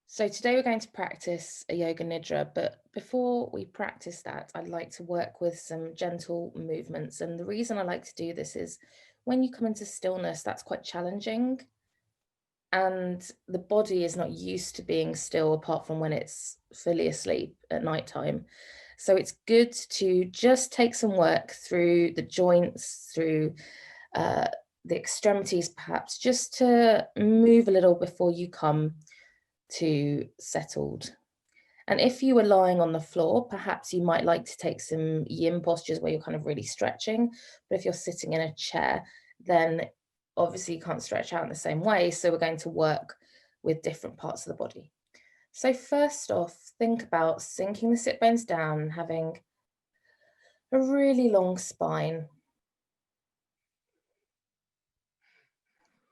So today we're going to practice a yoga nidra, but before we practice that, I'd like to work with some gentle movements. And the reason I like to do this is when you come into stillness, that's quite challenging. And the body is not used to being still apart from when it's fully asleep at nighttime. So it's good to just take some work through the joints, through uh, the extremities, perhaps, just to move a little before you come to settled. And if you were lying on the floor, perhaps you might like to take some yin postures where you're kind of really stretching. But if you're sitting in a chair, then obviously you can't stretch out in the same way. So we're going to work with different parts of the body. So first off, think about sinking the sit bones down and having a really long spine.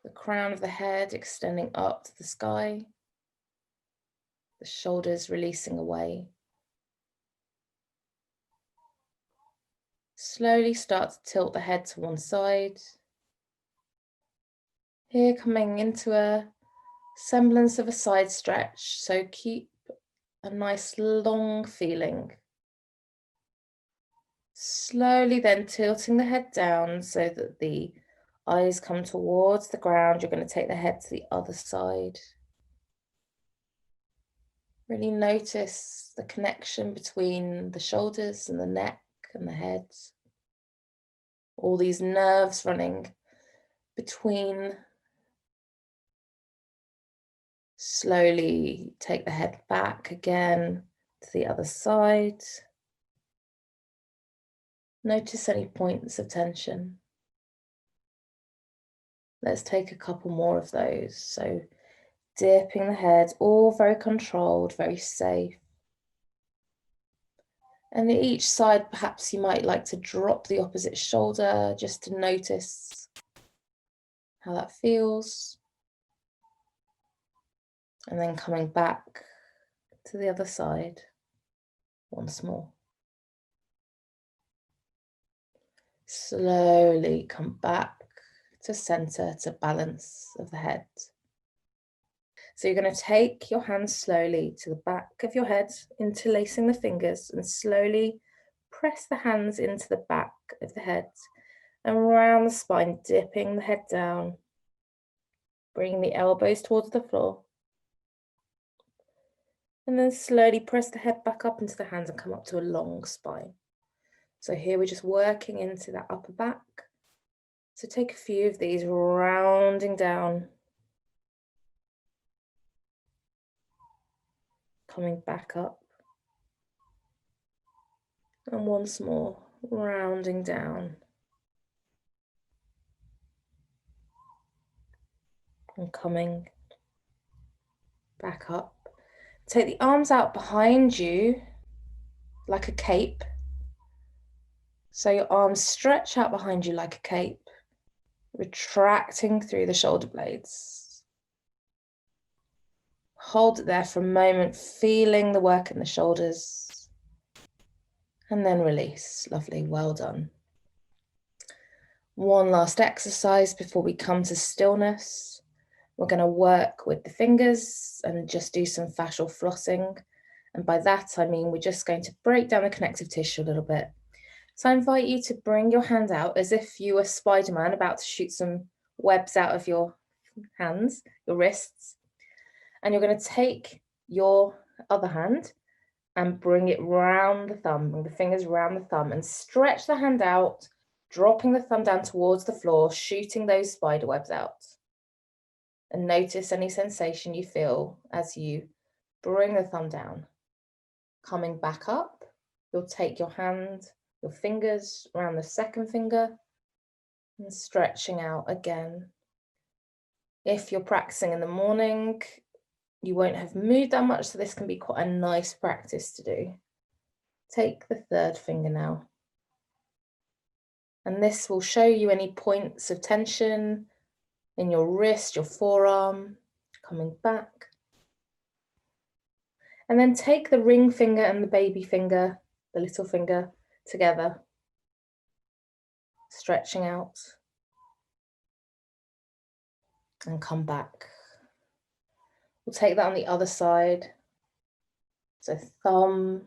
The crown of the head extending up to the sky, the shoulders releasing away. Slowly start to tilt the head to one side. Here, coming into a semblance of a side stretch, so keep a nice long feeling. Slowly then tilting the head down so that the eyes come towards the ground. You're going to take the head to the other side. Really notice the connection between the shoulders and the neck and the head. All these nerves running between. Slowly take the head back again to the other side. Notice any points of tension. Let's take a couple more of those. So dipping the head, all very controlled, very safe. And at each side, perhaps you might like to drop the opposite shoulder just to notice how that feels. And then coming back to the other side once more. Slowly come back to center, to balance of the head. So you're going to take your hands slowly to the back of your head, interlacing the fingers, and slowly press the hands into the back of the head and around the spine, dipping the head down, bringing the elbows towards the floor. And then slowly press the head back up into the hands and come up to a long spine. So here we're just working into that upper back. So take a few of these, rounding down, coming back up. And once more, rounding down. And coming back up. Take the arms out behind you like a cape. So your arms stretch out behind you like a cape, retracting through the shoulder blades. Hold it there for a moment, feeling the work in the shoulders. And then release. Lovely, well done. One last exercise before we come to stillness. We're going to work with the fingers and just do some fascial flossing. And by that, I mean we're just going to break down the connective tissue a little bit. So I invite you to bring your hand out as if you were Spider-Man about to shoot some webs out of your hands, your wrists. And you're going to take your other hand and bring it round the thumb, bring the fingers round the thumb and stretch the hand out, dropping the thumb down towards the floor, shooting those spider webs out. And notice any sensation you feel as you bring the thumb down. Coming back up, you'll take your hand, your fingers around the second finger and stretching out again. If you're practicing in the morning, you won't have moved that much, so this can be quite a nice practice to do. Take the third finger now. And this will show you any points of tension in your wrist, your forearm, coming back. And then take the ring finger and the baby finger, the little finger, together, stretching out, and come back. We'll take that on the other side. So thumb,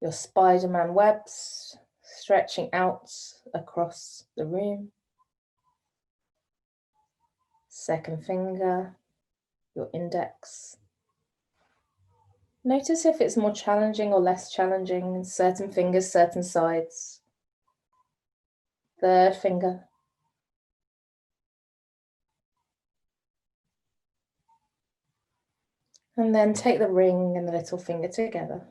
your Spider-Man webs stretching out across the room. Second finger, your index. Notice if it's more challenging or less challenging in certain fingers, certain sides. Third finger. And then take the ring and the little finger together.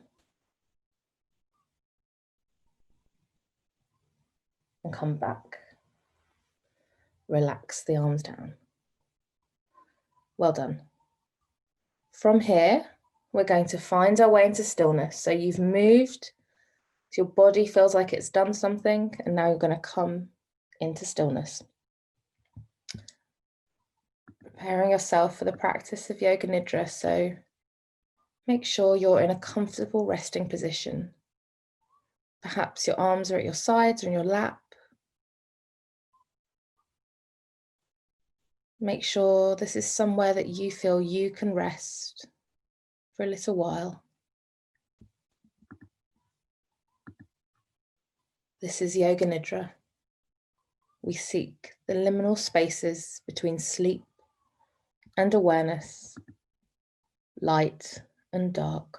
And come back. Relax the arms down. Well done. From here, we're going to find our way into stillness. So you've moved, so your body feels like it's done something, and now you're going to come into stillness. Preparing yourself for the practice of Yoga Nidra, so make sure you're in a comfortable resting position. Perhaps your arms are at your sides or in your lap. Make sure this is somewhere that you feel you can rest for a little while. This is Yoga Nidra. We seek the liminal spaces between sleep and awareness, light and dark,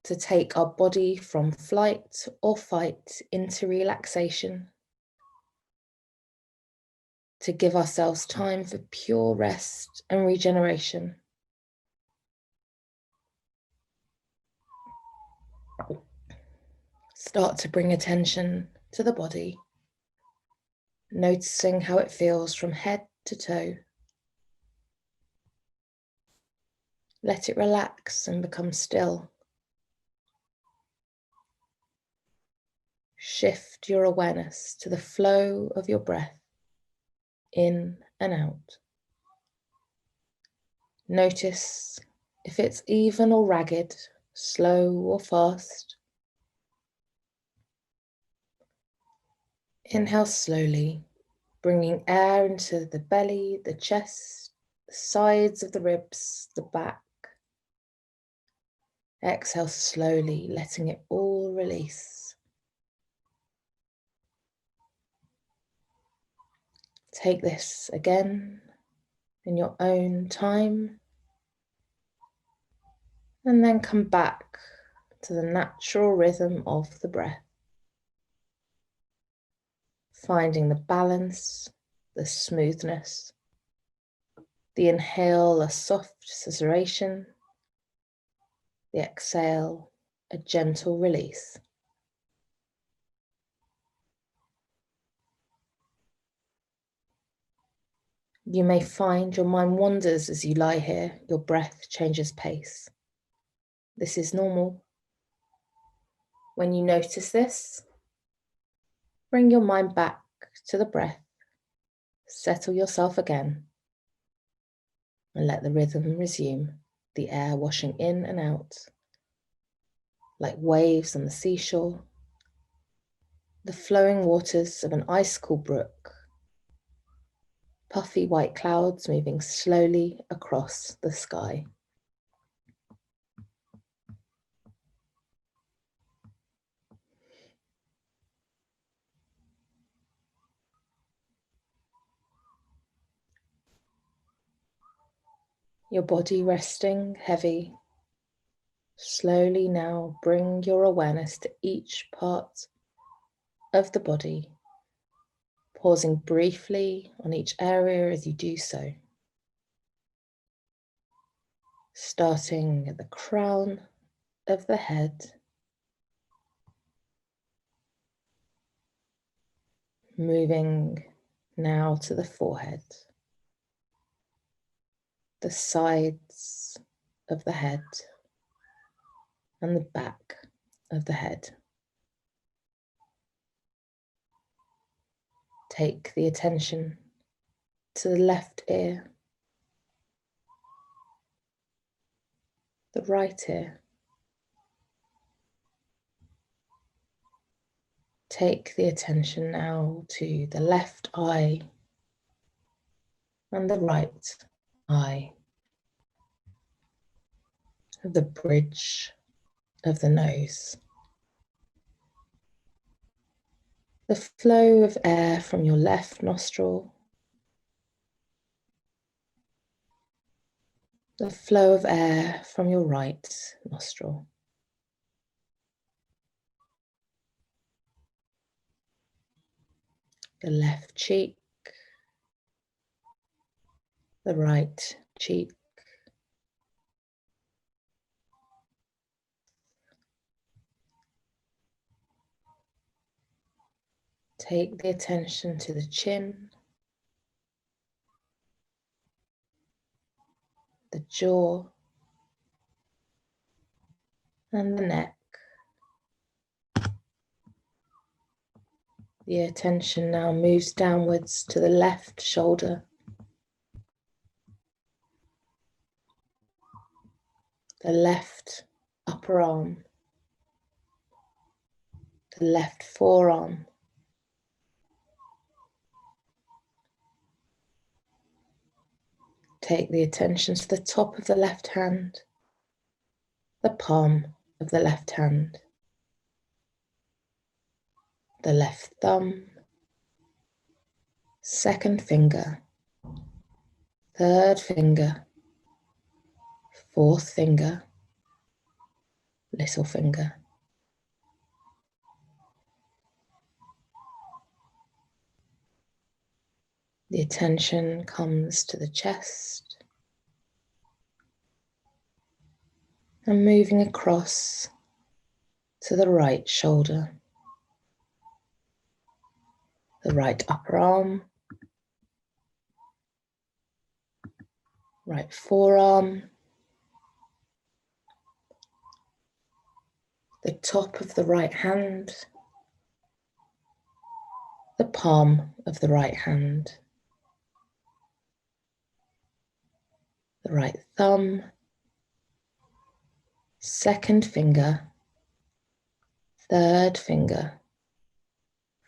to take our body from flight or fight into relaxation, to give ourselves time for pure rest and regeneration. Start to bring attention to the body, noticing how it feels from head to toe. Let it relax and become still. Shift your awareness to the flow of your breath, in and out. Notice if it's even or ragged, slow or fast. Inhale slowly, bringing air into the belly, the chest, the sides of the ribs, the back. Exhale slowly, letting it all release. Take this again in your own time, and then come back to the natural rhythm of the breath. Finding the balance, the smoothness. The inhale, a soft susurration. The exhale, a gentle release. You may find your mind wanders as you lie here, your breath changes pace. This is normal. When you notice this, bring your mind back to the breath, settle yourself again, and let the rhythm resume, the air washing in and out, like waves on the seashore, the flowing waters of an ice-cool brook, puffy white clouds moving slowly across the sky. Your body resting heavy. Slowly now bring your awareness to each part of the body, pausing briefly on each area as you do so. Starting at the crown of the head, moving now to the forehead, the sides of the head, and the back of the head. Take the attention to the left ear, the right ear. Take the attention now to the left eye, and the right eye, the bridge of the nose. The flow of air from your left nostril, the flow of air from your right nostril. The left cheek, the right cheek. Take the attention to the chin, the jaw, and the neck. The attention now moves downwards to the left shoulder, the left upper arm, the left forearm, take the attention to the top of the left hand, the palm of the left hand, the left thumb, second finger, third finger, fourth finger, little finger. The attention comes to the chest and moving across to the right shoulder, the right upper arm, right forearm, the top of the right hand, the palm of the right hand, the right thumb, second finger, third finger,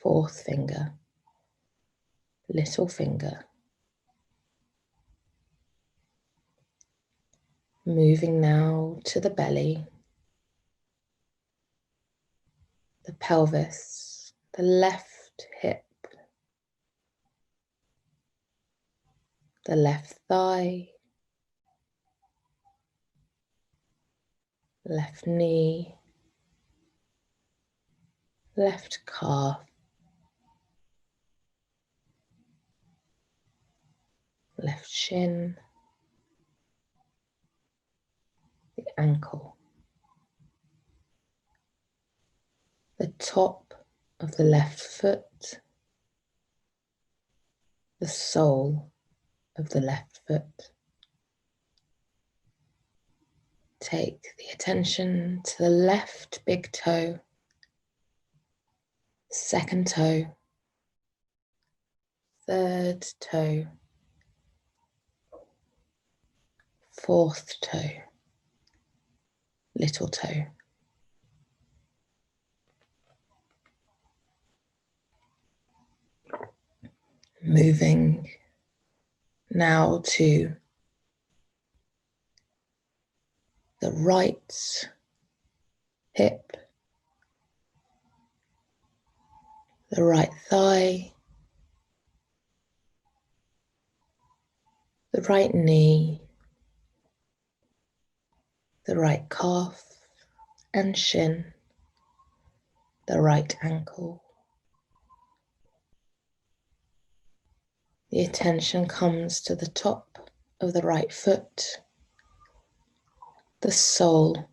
fourth finger, little finger. Moving now to the belly, the pelvis, the left hip, the left thigh, left knee, left calf, left shin, the ankle, the top of the left foot, the sole of the left foot. Take the attention to the left big toe, second toe, third toe, fourth toe, little toe. Moving now to the right hip, the right thigh, the right knee, the right calf and shin, the right ankle. The attention comes to the top of the right foot, the sole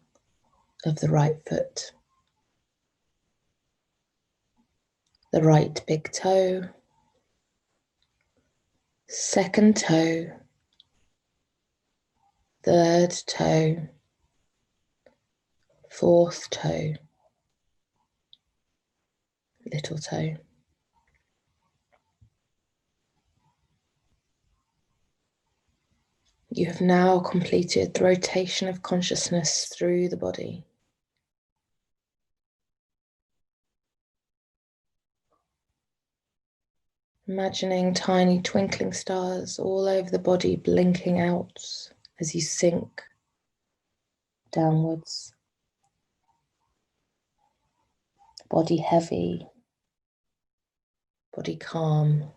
of the right foot, the right big toe, second toe, third toe, fourth toe, little toe. You have now completed the rotation of consciousness through the body. Imagining tiny twinkling stars all over the body blinking out as you sink downwards. Body heavy, body calm.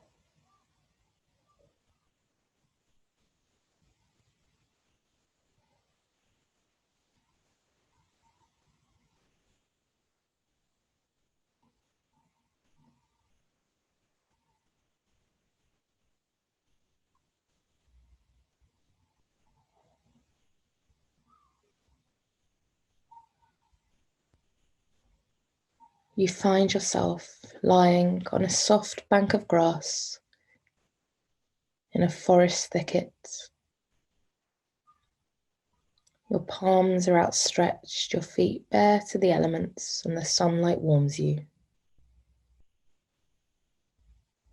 You find yourself lying on a soft bank of grass in a forest thicket. Your palms are outstretched, your feet bare to the elements, and the sunlight warms you.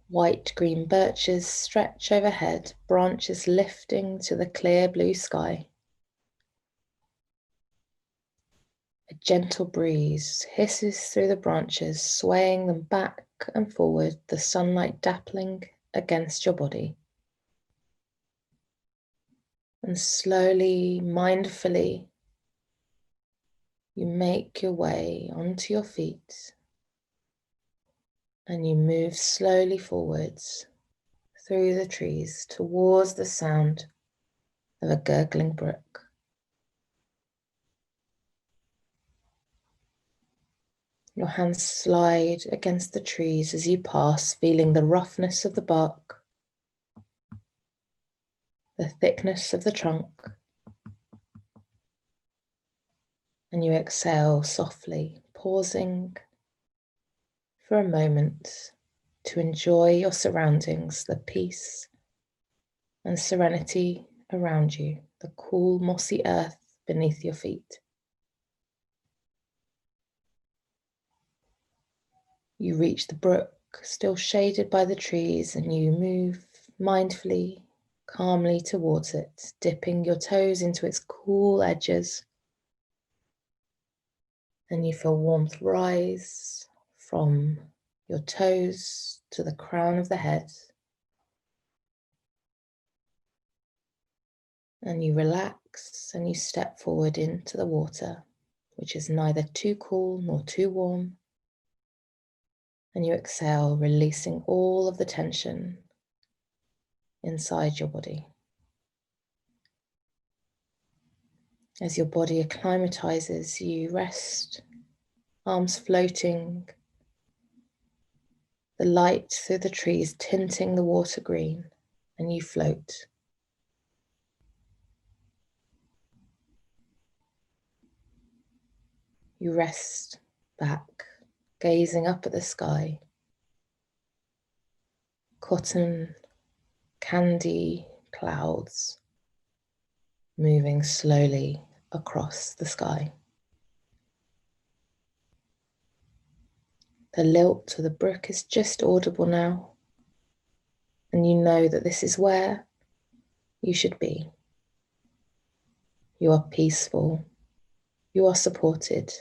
White-green birches stretch overhead, branches lifting to the clear blue sky. A gentle breeze hisses through the branches, swaying them back and forward, the sunlight dappling against your body. And slowly, mindfully, you make your way onto your feet and you move slowly forwards through the trees towards the sound of a gurgling brook. Your hands slide against the trees as you pass, feeling the roughness of the bark, the thickness of the trunk, and you exhale softly, pausing for a moment to enjoy your surroundings, the peace and serenity around you, the cool, mossy earth beneath your feet. You reach the brook, still shaded by the trees, and you move mindfully, calmly towards it, dipping your toes into its cool edges. And you feel warmth rise from your toes to the crown of the head. And you relax and you step forward into the water, which is neither too cool nor too warm. And you exhale, releasing all of the tension inside your body. As your body acclimatizes, you rest, arms floating, the light through the trees tinting the water green, and you float. You rest back, gazing up at the sky. Cotton, candy clouds moving slowly across the sky. The lilt of the brook is just audible now, and you know that this is where you should be. You are peaceful, you are supported.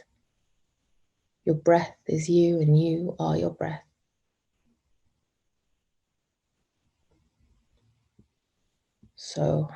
Your breath is you, and you are your breath. So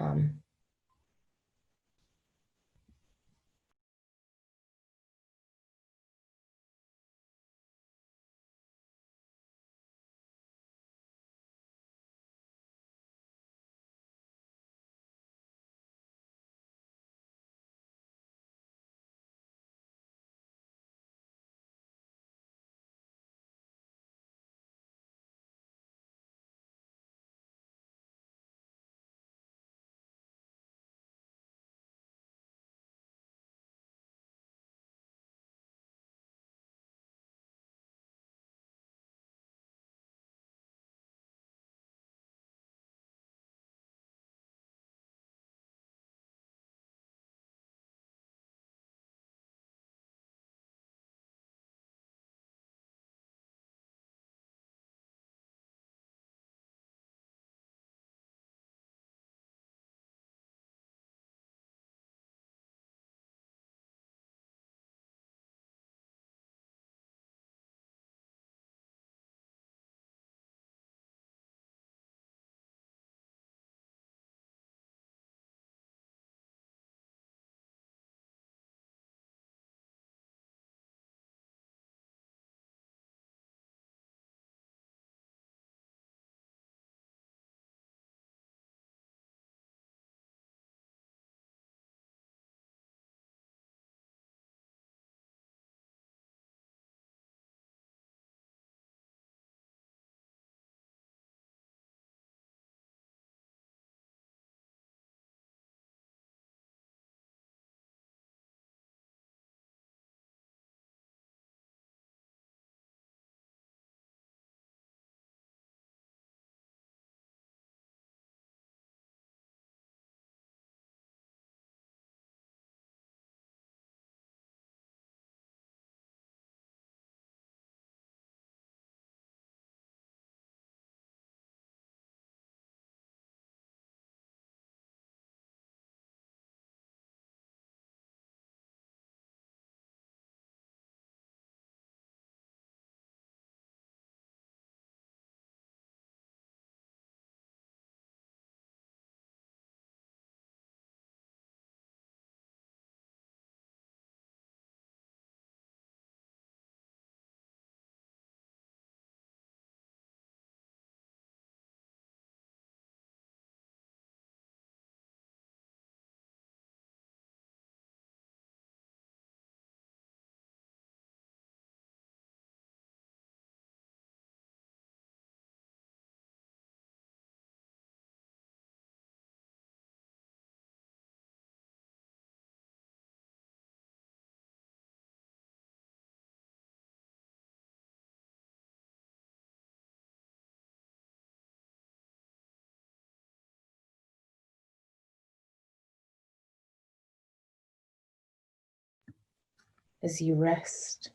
as you rest.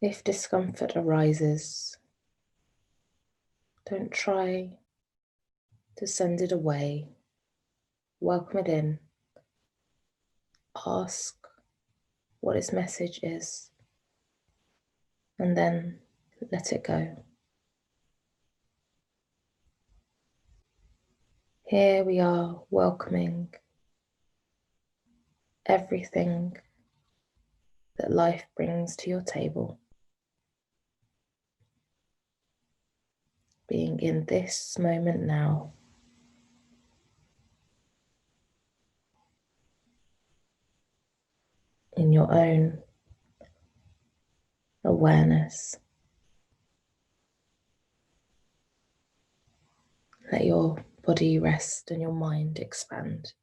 If discomfort arises, don't try to send it away. Welcome it in. Ask what its message is, and then let it go. Here we are, welcoming everything that life brings to your table. Being in this moment now. In your own awareness. Let your body rest and your mind expand.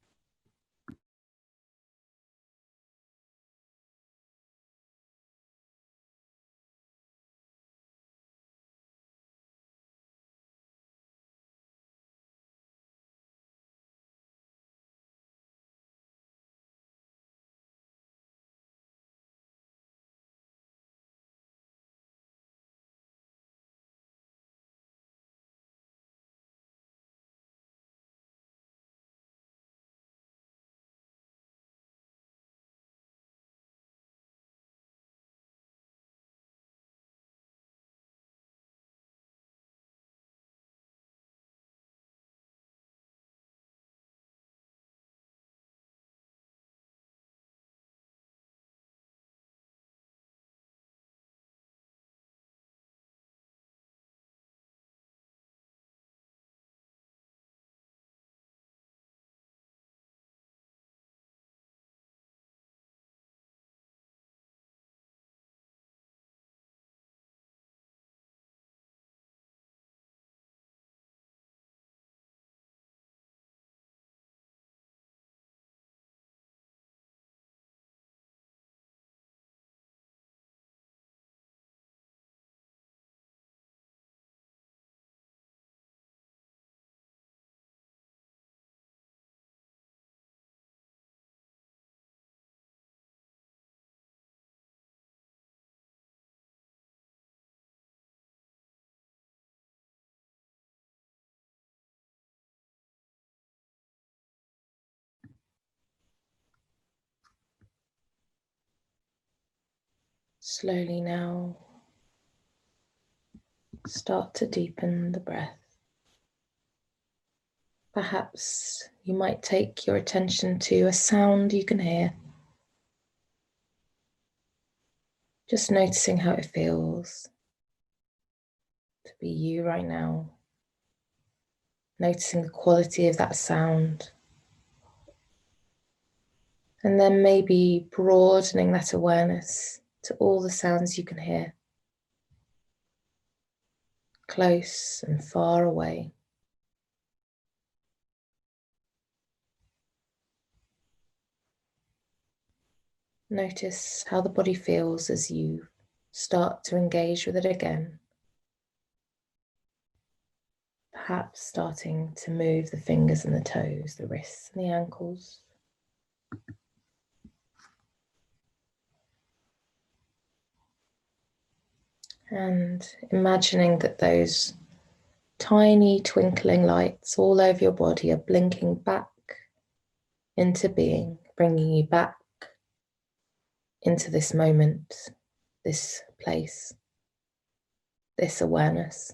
Slowly now, start to deepen the breath. Perhaps you might take your attention to a sound you can hear. Just noticing how it feels to be you right now. Noticing the quality of that sound. And then maybe broadening that awareness to all the sounds you can hear. Close and far away. Notice how the body feels as you start to engage with it again. Perhaps starting to move the fingers and the toes, the wrists and the ankles. And imagining that those tiny twinkling lights all over your body are blinking back into being, bringing you back into this moment, this place, this awareness.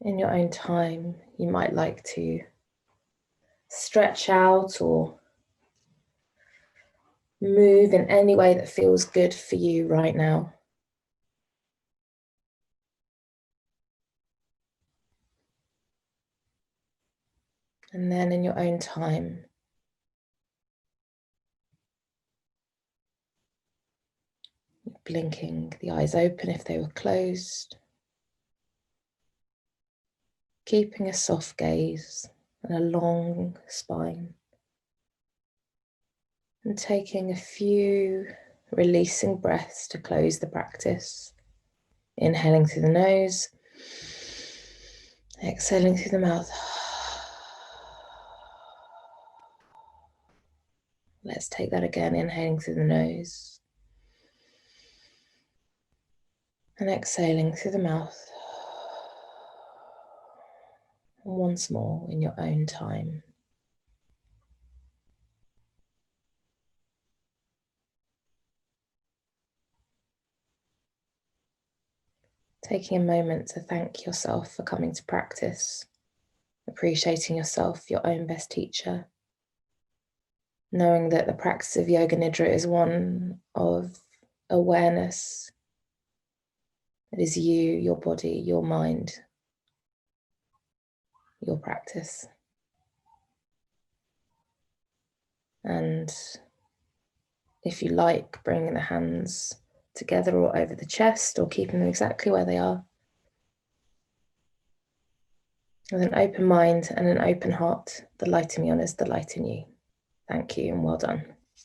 In your own time, you might like to stretch out or move in any way that feels good for you right now. And then in your own time, blinking the eyes open if they were closed, keeping a soft gaze and a long spine, and taking a few releasing breaths to close the practice. Inhaling through the nose, exhaling through the mouth. Let's take that again, inhaling through the nose and exhaling through the mouth. And once more in your own time. Taking a moment to thank yourself for coming to practice, appreciating yourself, your own best teacher, knowing that the practice of yoga nidra is one of awareness. It is you, your body, your mind, your practice. And if you like, bringing the hands together or over the chest or keeping them exactly where they are. With an open mind and an open heart, the light in me honors the light in you. Thank you and well done.